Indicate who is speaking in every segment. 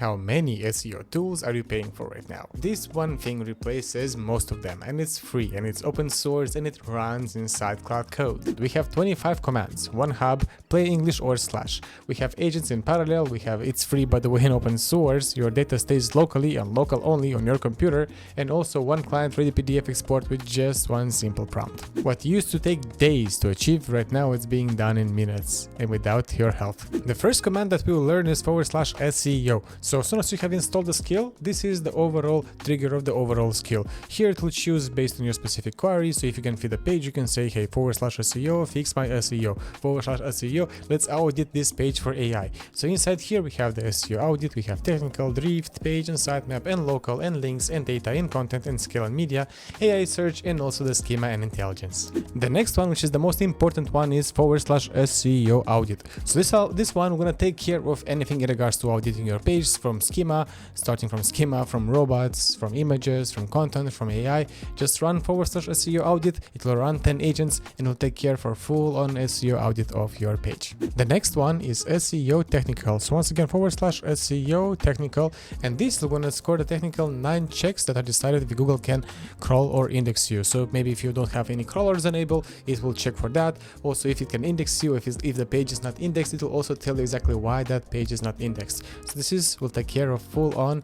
Speaker 1: How many SEO tools are you paying for right now? This one thing replaces most of them, and it's free and it's open source and it runs inside Claude Code. We have 25 commands, one hub, play English or slash. We have agents in parallel, it's free by the way and open source, your data stays locally and local only on your computer, and also one client ready PDF export with just one simple prompt. What used to take days to achieve, right now it's being done in minutes and without your help. The first command that we will learn is /SEO. So as soon as you have installed the skill, this is the overall trigger of the overall skill. Here it will choose based on your specific query. So if you can feed a page, you can say, hey, /SEO, fix my SEO, /SEO, let's audit this page for AI. So inside here we have the SEO audit, we have technical, drift, page and sitemap, and local, and links, and data, and content, and scale and media, AI search, and also the schema and intelligence. The next one, which is the most important one, is /SEO audit. So this one we're gonna take care of anything in regards to auditing your page, from schema, starting from schema, from robots, from images, from content, from AI. Just run /SEO audit. It will run 10 agents and will take care for full on SEO audit of your page. The next one is SEO technical. So once again, /SEO technical, and this is going to score the technical 9 checks that are decided if Google can crawl or index you. So maybe if you don't have any crawlers enabled, it will check for that. Also, if it can index you, if the page is not indexed, it will also tell you exactly why that page is not indexed. So this will take care of full on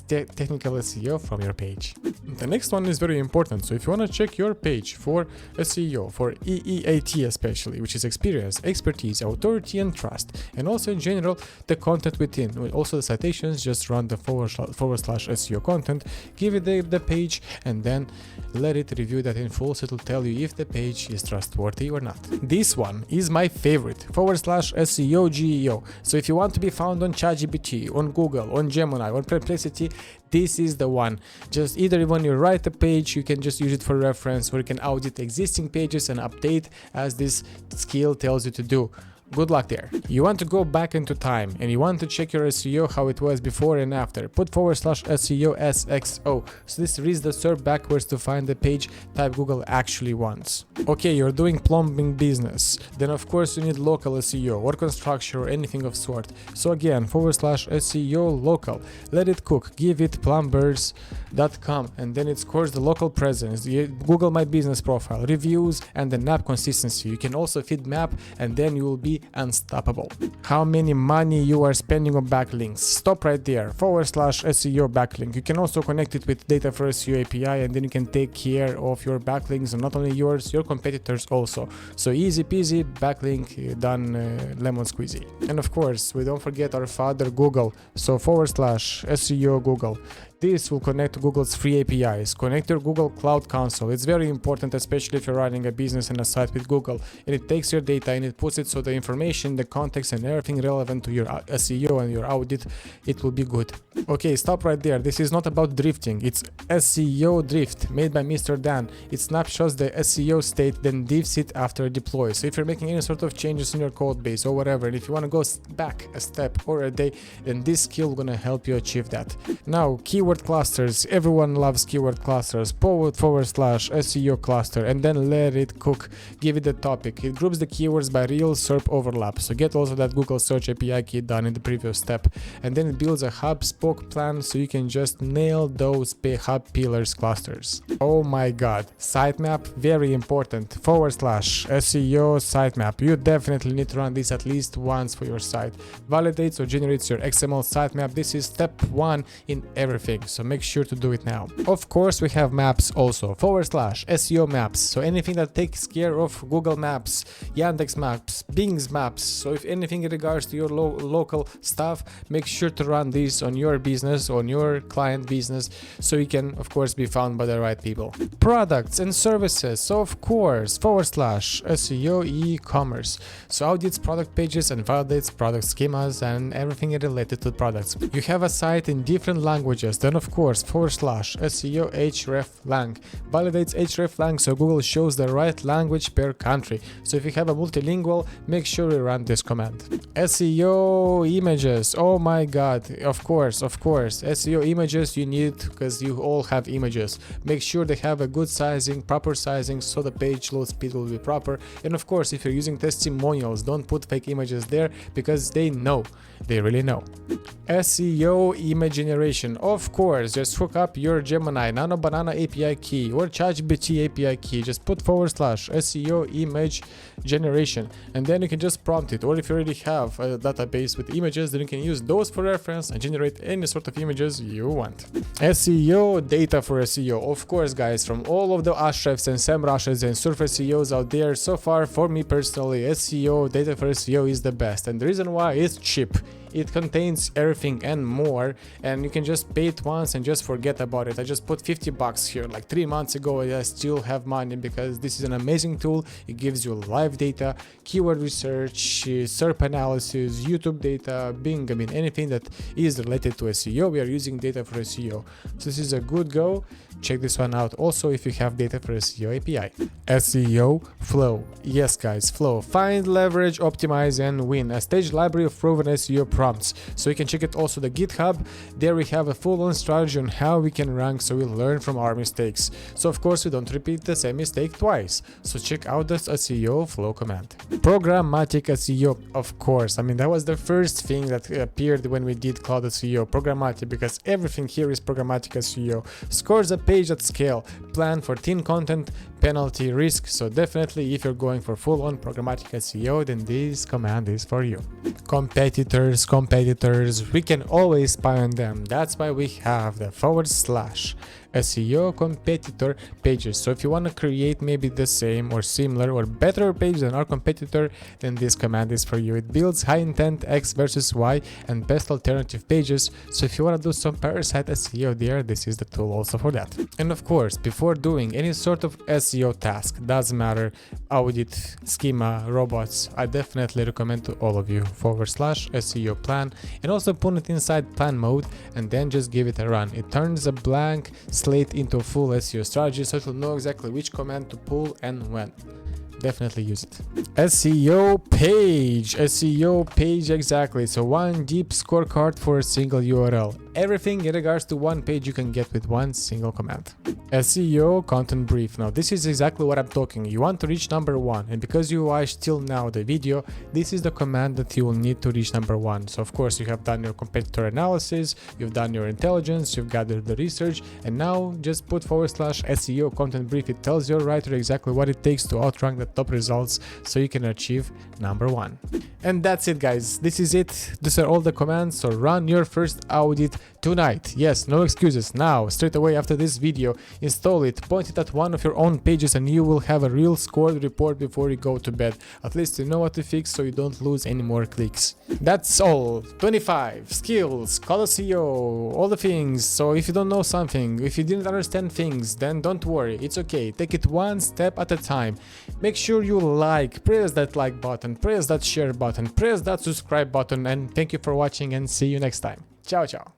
Speaker 1: technical SEO from your page. The next one is very important. So if you want to check your page for SEO, for EEAT especially, which is experience, expertise, authority, and trust, and also in general the content within, also the citations, just run the /SEO content, give it the page, and then let it review that in full, so it will tell you if the page is trustworthy or not. This one is my favorite, /SEO GEO. So if you want to be found on ChatGPT, on Google, on Gemini, on Perplexity, this is the one. Just either when you write a page, you can just use it for reference, or you can audit existing pages and update as this skill tells you to do. Good luck there. You want to go back into time and you want to check your SEO how it was before and after. Put /SEO SXO. So this reads the SERP backwards to find the page type Google actually wants. Okay, you're doing plumbing business. Then of course you need local SEO or construction or anything of sort. So again, /SEO local. Let it cook. Give it plumbers.com, and then it scores the local presence, the Google My Business profile, reviews, and the map consistency. You can also feed map, and then you will be unstoppable. How many money you are spending on backlinks? Stop right there. /SEO backlink. You can also connect it with dataforseo API, and then you can take care of your backlinks, and not only yours, your competitors also. So easy peasy, backlink done, lemon squeezy. And of course, we don't forget our father Google. So /SEO Google. This will connect to Google's free APIs. Connect your Google Cloud Console. It's very important, especially if you're running a business and a site with Google. And it takes your data and it puts it so the information, the context, and everything relevant to your SEO and your audit, it will be good. Okay, stop right there. This is not about drifting. It's SEO drift made by Mr. Dan. It snapshots the SEO state, then diffs it after it deploys. So if you're making any sort of changes in your code base or whatever, and if you want to go back a step or a day, then this skill is going to help you achieve that. Now, keyword clusters. Everyone loves keyword clusters. Put /SEO cluster, and then let it cook. Give it the topic. It groups the keywords by real SERP overlap. So get also that Google Search API key done in the previous step, and then it builds a hub spoke plan so you can just nail those hub pillars clusters. Oh my god, sitemap, very important. /SEO sitemap. You definitely need to run this at least once for your site. Validates or generates your XML sitemap. This is step 1 in everything, so make sure to do it now. Of course, we have maps also. /SEO maps. So anything that takes care of Google Maps, Yandex Maps, Bing's Maps. So if anything in regards to your local stuff, make sure to run this on your business, on your client business, so you can of course be found by the right people. Products and services. So of course, /SEO e-commerce. So audits product pages and validates product schemas and everything related to products. You have a site in different languages. The then of course /SEO hreflang validates hreflang, so Google shows the right language per country. So if you have a multilingual, make sure you run this command. SEO images, oh my god, of course SEO images you need, because you all have images. Make sure they have a good sizing, proper sizing, so the page load speed will be proper. And of course, if you're using testimonials, don't put fake images there, because they really know. SEO image generation, of course, just hook up your Gemini Nano Banana API key or ChatGPT API key, just put /SEO image generation, and then you can just prompt it. Or if you already have a database with images, then you can use those for reference and generate any sort of images you want. SEO data for SEO, of course guys, from all of the Ahrefs and SEMrushers and SERP SEOs out there, so far for me personally, SEO data for SEO is the best, and the reason why is cheap. It contains everything and more, and you can just pay it once and just forget about it. I just put $50 here like 3 months ago, and I still have money because this is an amazing tool. It gives you live data, keyword research, SERP analysis, YouTube data, Bing, I mean anything that is related to SEO. We are using data for SEO, so this is a good go. Check this one out also if you have data for SEO API. SEO flow, yes guys, flow, find, leverage, optimize and win, a staged library of proven SEO prompts. So you can check it also the GitHub. There we have a full-on strategy on how we can rank, so we learn from our mistakes. So of course we don't repeat the same mistake twice. So check out this SEO flow command. Programmatic SEO, of course, I mean that was the first thing that appeared when we did Claude SEO, programmatic, because everything here is programmatic SEO. Scores a page at scale, plan for thin content, penalty, risk. So definitely if you're going for full-on programmatic SEO, then this command is for you. Competitors, we can always spy on them. That's why we have the /SEO competitor pages. So if you want to create maybe the same or similar or better page than our competitor, then this command is for you. It builds high intent X versus Y and best alternative pages. So if you want to do some parasite SEO there, this is the tool also for that. And of course, before doing any sort of SEO task, doesn't matter, audit, schema, robots, I definitely recommend to all of you /SEO plan, and also put it inside plan mode and then just give it a run. It turns a blank slate into a full SEO strategy, so it will know exactly which command to pull and when. Definitely use it. SEO page, exactly. So one deep scorecard for a single URL. Everything in regards to one page you can get with one single command. SEO content brief. Now this is exactly what I'm talking. You want to reach number 1, and because you watched till now the video, this is the command that you will need to reach number 1. So of course you have done your competitor analysis, you've done your intelligence, you've gathered the research, and now just put /SEO content brief. It tells your writer exactly what it takes to outrank the top results, so you can achieve number 1. And that's it guys, this is it. These are all the commands, so run your first audit tonight. Yes, no excuses. Now, straight away after this video, install it, point it at one of your own pages, and you will have a real scored report before you go to bed. At least you know what to fix, so you don't lose any more clicks. That's all. 25 skills, Claude SEO, all the things. So if you don't know something, if you didn't understand things, then don't worry, it's okay. Take it one step at a time. Make sure you press that like button, press that share button, press that subscribe button, and thank you for watching, and see you next time. Ciao, ciao.